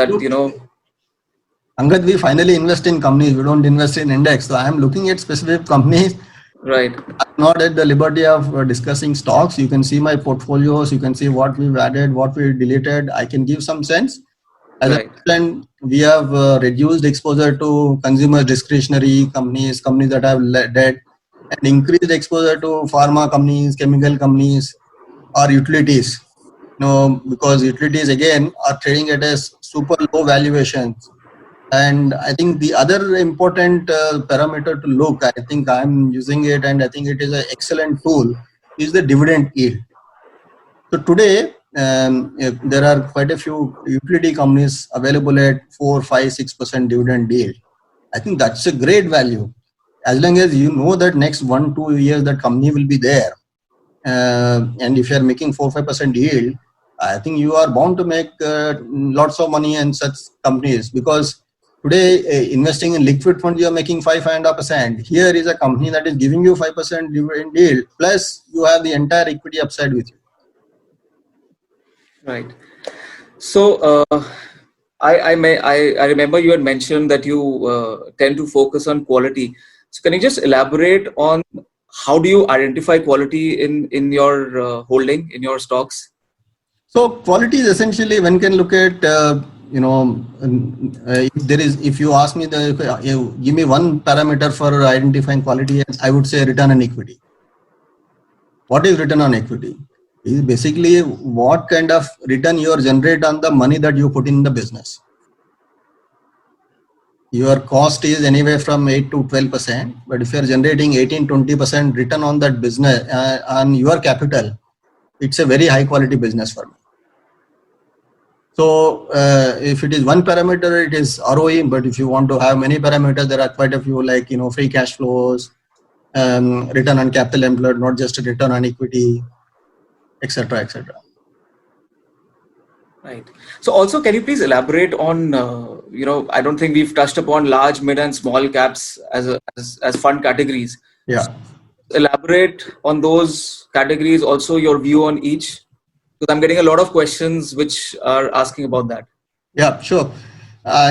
Angad, we finally invest in companies. We don't invest in index. So I am looking at specific companies. Right. I'm not at the liberty of discussing stocks. You can see my portfolios. You can see what we've added, what we deleted. I can give some sense. As I mentioned, we have reduced exposure to consumer discretionary companies that have debt, and increased exposure to pharma companies, chemical companies, or utilities. Because utilities again are trading at a super low valuations. And I think the other important parameter to look, I think I'm using it and I think it is an excellent tool, is the dividend yield. So today, there are quite a few utility companies available at 4, 5, 6% dividend yield. I think that's a great value. As long as you know that next 1-2 years that company will be there. And if you are making 4-5% yield, I think you are bound to make lots of money in such companies, because today investing in liquid funds you are making 5.5%. Here is a company that is giving you 5% dividend yield, plus you have the entire equity upside with you. Right. So I remember you had mentioned that you tend to focus on quality. So can you just elaborate on how do you identify quality in your holding, in your stocks? So quality is essentially, one can look at, if you ask me, give me one parameter for identifying quality, I would say return on equity. What is return on equity? Is basically what kind of return you generate on the money that you put in the business. Your cost is anywhere from 8 to 12%, but if you are generating 18-20% return on that business, on your capital, it's a very high quality business for me. So if it is one parameter, it is ROE, but if you want to have many parameters, there are quite a few, like free cash flows, return on capital employed, not just a return on equity, etc., etc. Right. So also, can you please elaborate on, I don't think we've touched upon large, mid and small caps as fund categories. Yeah. So elaborate on those categories, also your view on each, because I'm getting a lot of questions which are asking about that. Yeah, sure.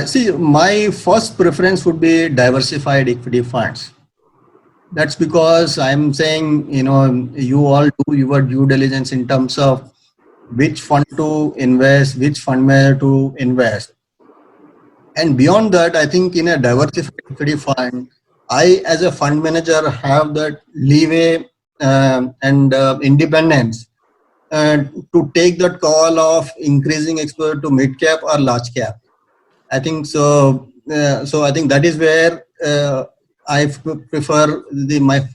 See, my first preference would be diversified equity funds. That's because I'm saying, you all do your due diligence in terms of which fund to invest, which fund manager to invest. And beyond that, I think in a diversified equity fund, I as a fund manager have that leeway and independence to take that call of increasing exposure to mid cap or large cap. I think so. So I think that is where I prefer my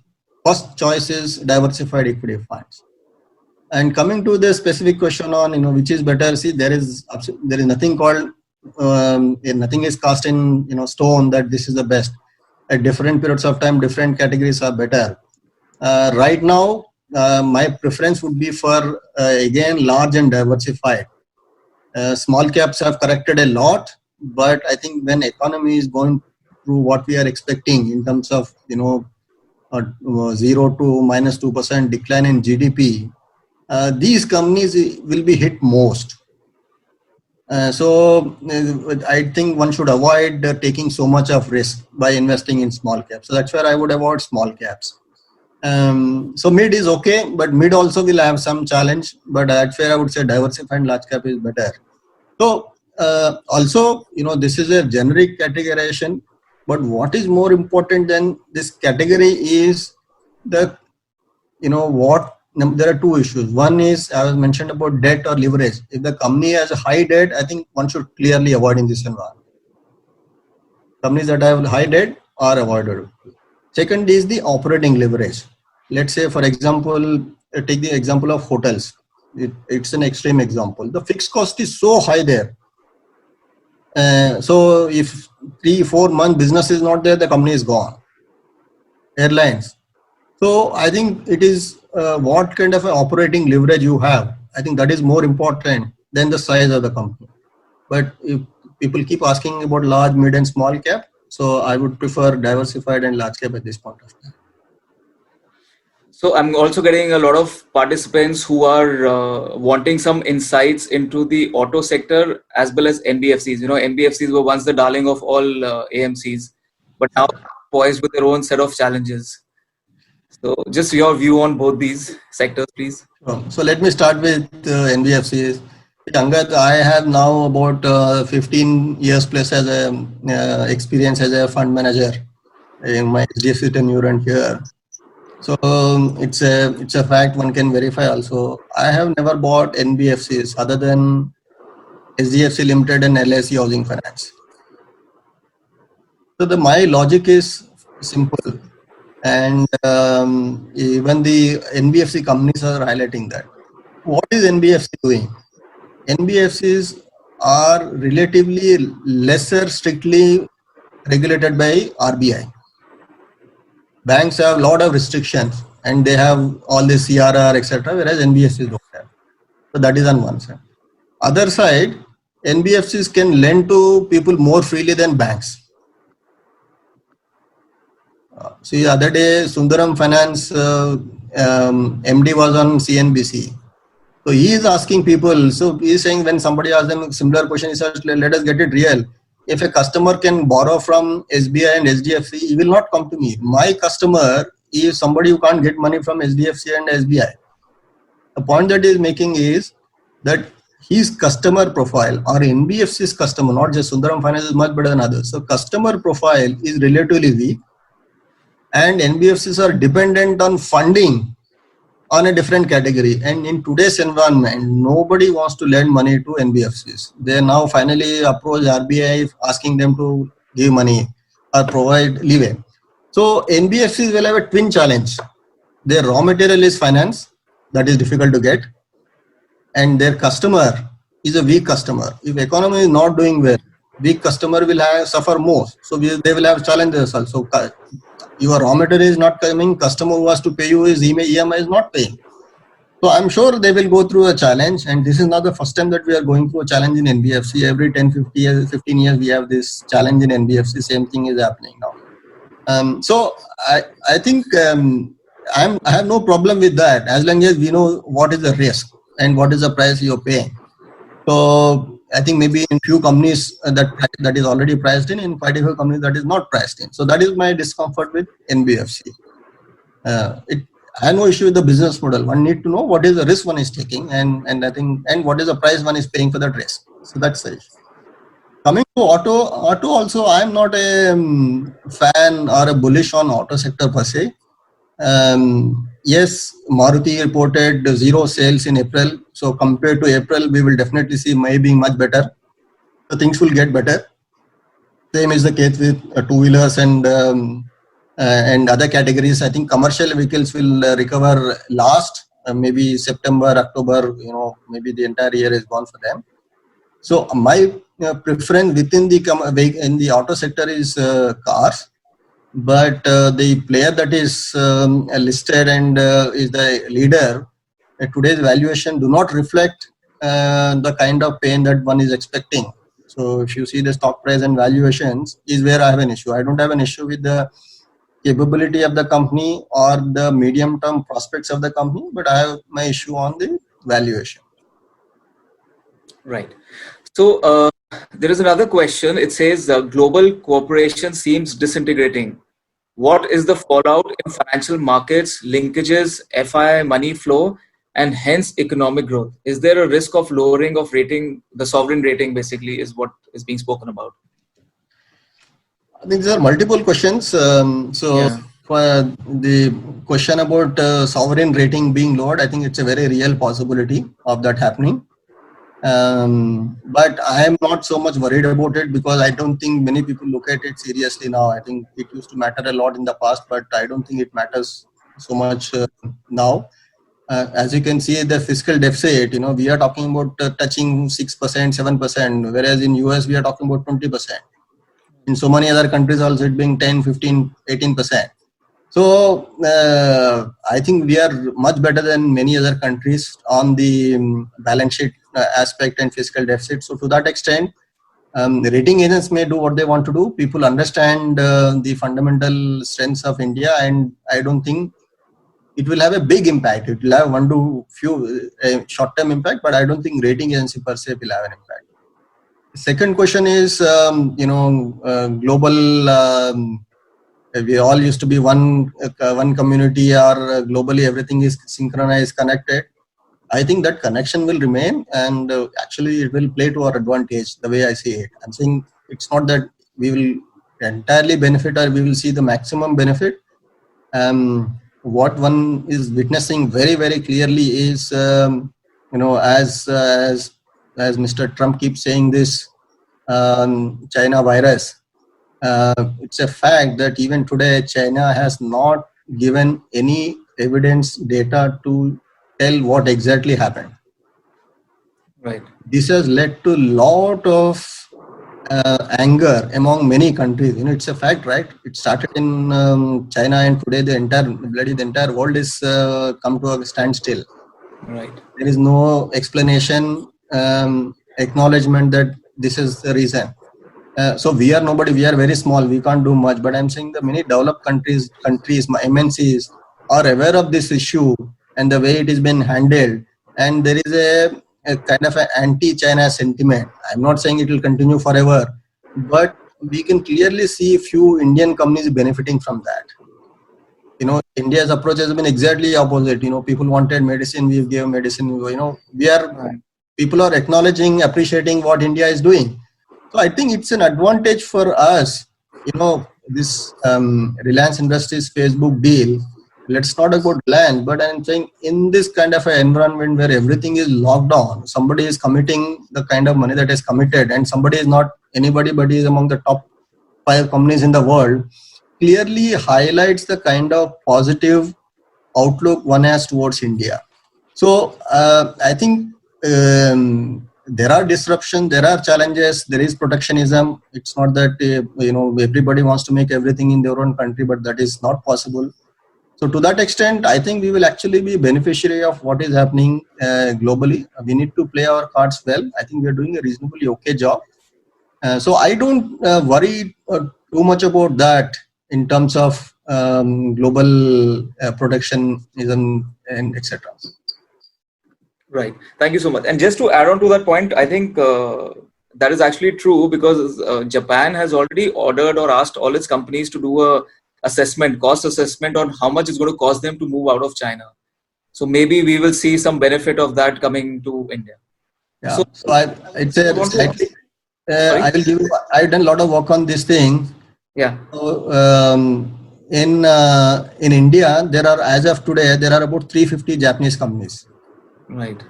first choice is diversified equity funds. And coming to the specific question on which is better, see, there is nothing called nothing is cast in stone that this is the best. At different periods of time, different categories are better. Right now, my preference would be for again large and diversified. Small caps have corrected a lot, but I think when economy is going through what we are expecting in terms of 0 to minus 2% decline in GDP, these companies will be hit most. So I think one should avoid taking so much of risk by investing in small caps. So that's where I would avoid small caps. So mid is okay, but mid also will have some challenge, but that's where I would say diversified large cap is better. So also, this is a generic categorization, but what is more important than this category is the, there are two issues. One is, I was mentioned about debt or leverage. If the company has a high debt, I think one should clearly avoid in this environment. Companies that have high debt are avoided. Second is the operating leverage. Let's say, for example, take the example of hotels. It's an extreme example. The fixed cost is so high there. So if 3-4 months business is not there, the company is gone. Airlines. So I think it is what kind of an operating leverage you have. I think that is more important than the size of the company. But if people keep asking about large, mid and small cap, so I would prefer diversified and large cap at this point of time. So I'm also getting a lot of participants who are wanting some insights into the auto sector as well as NBFCs. NBFCs were once the darling of all AMCs, but now poised with their own set of challenges. So just your view on both these sectors, please. So let me start with NBFCs. Angad, I have now about 15 years plus as a experience as a fund manager in my HDFC tenure and here. So it's a fact one can verify also. I have never bought NBFCs other than HDFC Limited and LIC Housing Finance. So my logic is simple, and even the NBFC companies are highlighting that. What is NBFC doing? NBFCs are relatively lesser strictly regulated by RBI. Banks have a lot of restrictions and they have all the CRR, etc., whereas NBFCs don't have. So that is on one side. Other side, NBFCs can lend to people more freely than banks. See, the other day, Sundaram Finance MD was on CNBC. So he is asking people, so he is saying when somebody asks them a similar question, he says, let us get it real. If a customer can borrow from SBI and HDFC, he will not come to me. My customer is somebody who can't get money from HDFC and SBI. The point that he is making is that his customer profile or NBFC's customer, not just Sundaram Finance, is much better than others. So customer profile is relatively weak and NBFCs are dependent on funding on a different category, and in today's environment nobody wants to lend money to NBFCs. They now finally approach RBI asking them to give money or provide leeway. So NBFCs will have a twin challenge. Their raw material is finance, that is difficult to get, and their customer is a weak customer. If economy is not doing well, weak customer will suffer more. So they will have challenges also. Your raw material is not coming, customer who has to pay you his EMI is not paying. So I'm sure they will go through a challenge, and this is not the first time that we are going through a challenge in NBFC. Every 10, 15 years we have this challenge in NBFC, same thing is happening now. So I think I have no problem with that as long as we know what is the risk and what is the price you're paying. So I think maybe in few companies that is already priced in 45 companies that is not priced in. So that is my discomfort with NBFC. I have no issue with the business model. One need to know what is the risk one is taking and what is the price one is paying for that risk. So that's the issue. Coming to auto also I am not a fan or a bullish on auto sector per se. Yes, Maruti reported 0 sales in April. So compared to April, we will definitely see May being much better. So things will get better. Same is the case with two-wheelers and other categories. I think commercial vehicles will recover last, maybe September, October. Maybe the entire year is gone for them. So my preference within the auto sector is cars. But the player that is listed and is the leader, today's valuation do not reflect the kind of pain that one is expecting. So if you see the stock price and valuations is where I have an issue. I don't have an issue with the capability of the company or the medium term prospects of the company, but I have my issue on the valuation. Right. So there is another question. It says global cooperation seems disintegrating. What is the fallout in financial markets, linkages, FI money flow, and hence economic growth? Is there a risk of lowering of rating, the sovereign rating basically is what is being spoken about? I think there are multiple questions. For the question about sovereign rating being lowered, I think it's a very real possibility of that happening. But I am not so much worried about it because I don't think many people look at it seriously now. I think it used to matter a lot in the past, but I don't think it matters so much now. As you can see, the fiscal deficit, we are talking about touching 6%, 7%, whereas in US we are talking about 20%. In so many other countries also it being 10, 15, 18%. So I think we are much better than many other countries on the balance sheet aspect and fiscal deficit. So to that extent, the rating agents may do what they want to do. People understand the fundamental strengths of India, and I don't think it will have a big impact. It will have one to few short-term impact, but I don't think rating agency per se will have an impact. Second question is, global. We all used to be one community, or globally everything is synchronized, connected. I think that connection will remain, and actually it will play to our advantage the way I see it. I'm saying it's not that we will entirely benefit or we will see the maximum benefit. What one is witnessing very, very clearly is, as Mr. Trump keeps saying this, China virus. It's a fact that even today China has not given any evidence data to tell what exactly happened. Right. This has led to a lot of anger among many countries. It's a fact, right? It started in China, and today the entire world is come to a standstill. Right. There is no explanation, acknowledgement that this is the reason. So we are nobody. We are very small. We can't do much. But I'm saying the many developed countries, MNCs are aware of this issue and the way it has been handled. And there is a kind of an anti-China sentiment. I'm not saying it will continue forever, but we can clearly see a few Indian companies benefiting from that. India's approach has been exactly opposite. People wanted medicine, we gave medicine. People are acknowledging, appreciating what India is doing. So I think it's an advantage for us. This Reliance Industries Facebook deal. Let's not about land, but I'm saying in this kind of an environment where everything is locked down, somebody is committing the kind of money that is committed, and somebody is not anybody, but is among the top 5 companies in the world, clearly highlights the kind of positive outlook one has towards India. So I think there are disruptions, there are challenges, there is protectionism. It's not that everybody wants to make everything in their own country, but that is not possible. So to that extent, I think we will actually be beneficiary of what is happening globally. We need to play our cards well. I think we are doing a reasonably okay job. So I don't worry too much about that in terms of global protectionism and etc. Right. Thank you so much. And just to add on to that point, I think that is actually true, because Japan has already ordered or asked all its companies to do a cost assessment on how much it's going to cost them to move out of China. So maybe we will see some benefit of that coming to India. Yeah. So it's a slightly. I've done a lot of work on this thing. Yeah. So, in India, there are, as of today, there are about 350 Japanese companies. Right.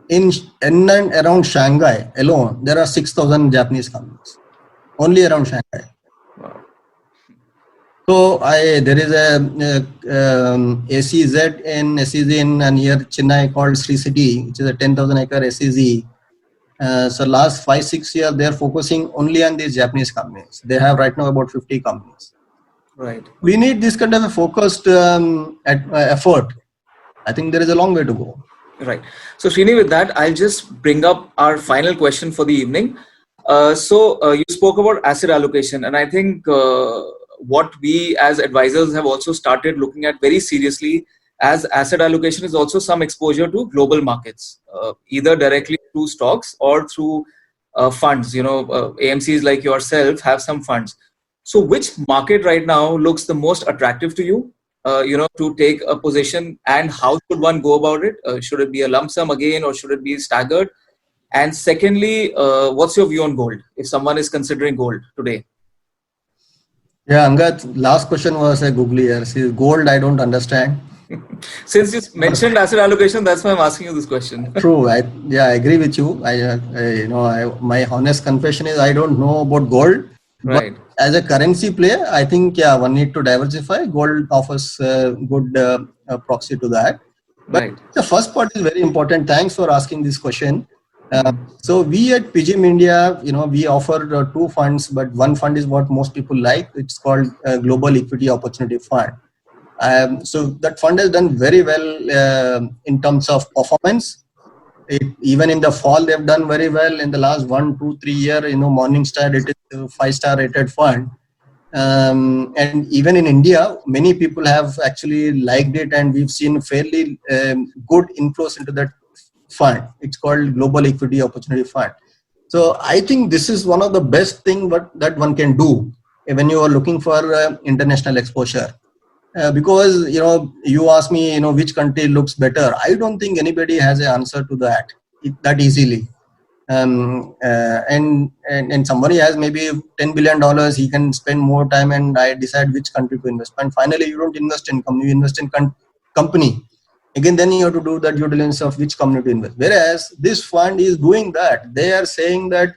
In and around Shanghai alone, there are 6,000 Japanese companies. Only around Shanghai. Wow. So there is a SEZ in near Chennai called Sri City, which is a 10,000 acre SEZ. So last 5-6 years, they are focusing only on these Japanese companies. They have right now about 50 companies. Right. We need this kind of a focused effort. I think there is a long way to go. Right. So Srini, with that, I'll just bring up our final question for the evening. So you spoke about asset allocation, and I think what we as advisors have also started looking at very seriously as asset allocation is also some exposure to global markets, either directly through stocks or through funds. AMCs like yourself have some funds. So which market right now looks the most attractive to you? To take a position, and how should one go about it? Should it be a lump sum again, or should it be staggered? And secondly, what's your view on gold if someone is considering gold today? Yeah, Angad, last question was a googly here. See, gold, I don't understand. Since you mentioned asset allocation, that's why I'm asking you this question. True. I agree with you. My honest confession is I don't know about gold. Right. But as a currency player, I think one need to diversify. Gold offers good proxy to that. But right. The first part is very important. Thanks for asking this question. So we at PGIM India, we offer two funds, but one fund is what most people like. It's called Global Equity Opportunity Fund. So that fund has done very well in terms of performance. Even in the fall, they've done very well. In the last 1, 2, 3 years, Morningstar, it is a 5-star rated fund. And even in India, many people have actually liked it, and we've seen fairly good inflows into that fund. It's called Global Equity Opportunity Fund. So I think this is one of the best things that one can do when you are looking for international exposure. Because you ask me which country looks better. I don't think anybody has an answer to that easily. And somebody has maybe $10 billion, he can spend more time and I decide which country to invest. And finally, you don't invest in company, you invest in company. Again, then you have to do the due diligence of which company to invest. Whereas this fund is doing that. They are saying that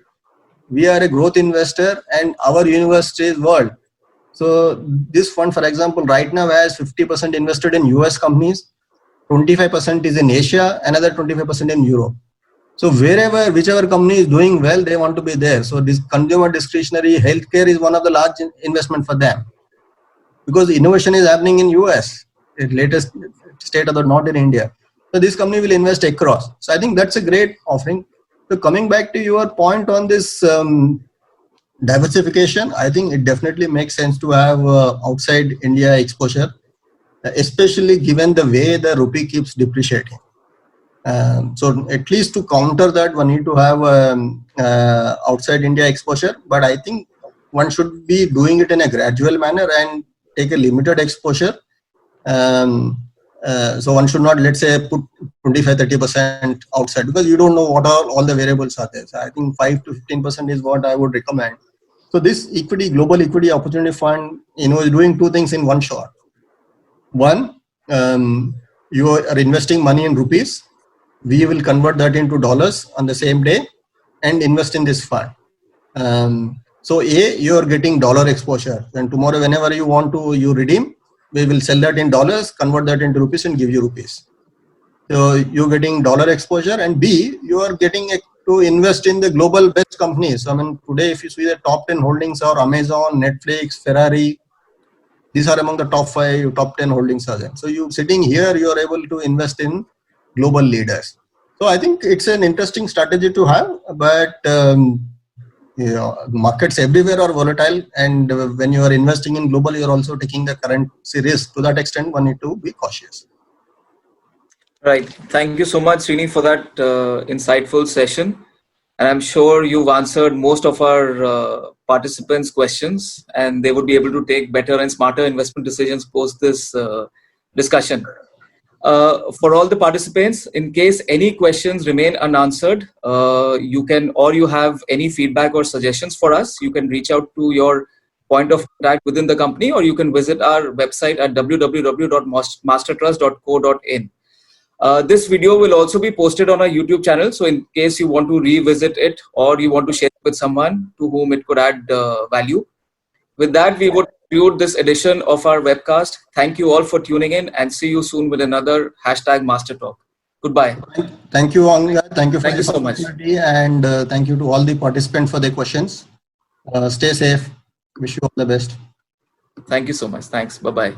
we are a growth investor and our university is world. So this fund, for example, right now has 50% invested in US companies, 25% is in Asia, another 25% in Europe. So whichever company is doing well, they want to be there. So this consumer discretionary healthcare is one of the large investment for them, because innovation is happening in US, latest state of the not in India. So this company will invest across. So I think that's a great offering. So coming back to your point on this diversification, I think it definitely makes sense to have outside India exposure, especially given the way the rupee keeps depreciating. So at least to counter that, one need to have outside India exposure. But I think one should be doing it in a gradual manner and take a limited exposure. So one should not, let's say, put 25-30% outside, because you don't know what all the variables are there. So I think 5 to 15% is what I would recommend. So this Global Equity Opportunity Fund, is doing two things in one shot. One, you are investing money in rupees. We will convert that into dollars on the same day and invest in this fund. So you are getting dollar exposure. And tomorrow, whenever you want to, you redeem, we will sell that in dollars, convert that into rupees and give you rupees. So you're getting dollar exposure, and B, you are getting to invest in the global best companies. I mean, today, if you see the top 10 holdings are Amazon, Netflix, Ferrari, these are among the top 5, top 10 holdings are there. So you sitting here, you are able to invest in global leaders. So I think it's an interesting strategy to have, but markets everywhere are volatile, and when you are investing in global, you are also taking the currency risk. To that extent, one need to be cautious. Right. Thank you so much, Srini, for that insightful session. And I'm sure you've answered most of our participants' questions, and they would be able to take better and smarter investment decisions post this discussion. For all the participants, in case any questions remain unanswered, you have any feedback or suggestions for us, you can reach out to your point of contact within the company, or you can visit our website at www.mastertrust.co.in. This video will also be posted on our YouTube channel. So in case you want to revisit it or you want to share it with someone to whom it could add value. With that, we would conclude this edition of our webcast. Thank you all for tuning in, and see you soon with another #Master Talk. Goodbye. Thank you, Anga. Thank you so much. And thank you to all the participants for their questions. Stay safe. Wish you all the best. Thank you so much. Thanks. Bye-bye.